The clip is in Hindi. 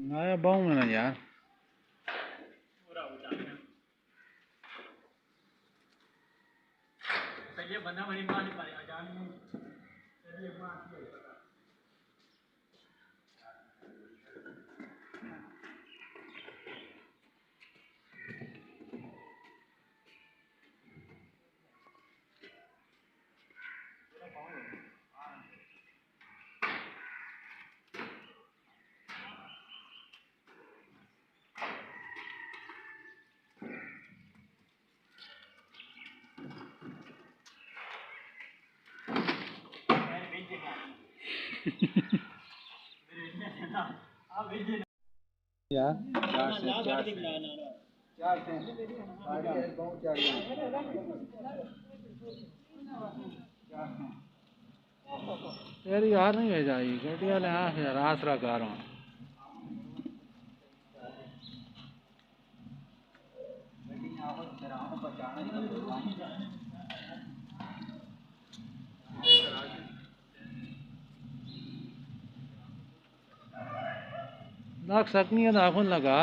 आया बाहू में ना यार ये बंदा बड़ी मार नहीं पाएगा जान में ये मार यार यार यार नहीं भेजा ये छोटी वाले हाँ यार आसरा कर रहा हूँ नाक सकनी है नाखून लगा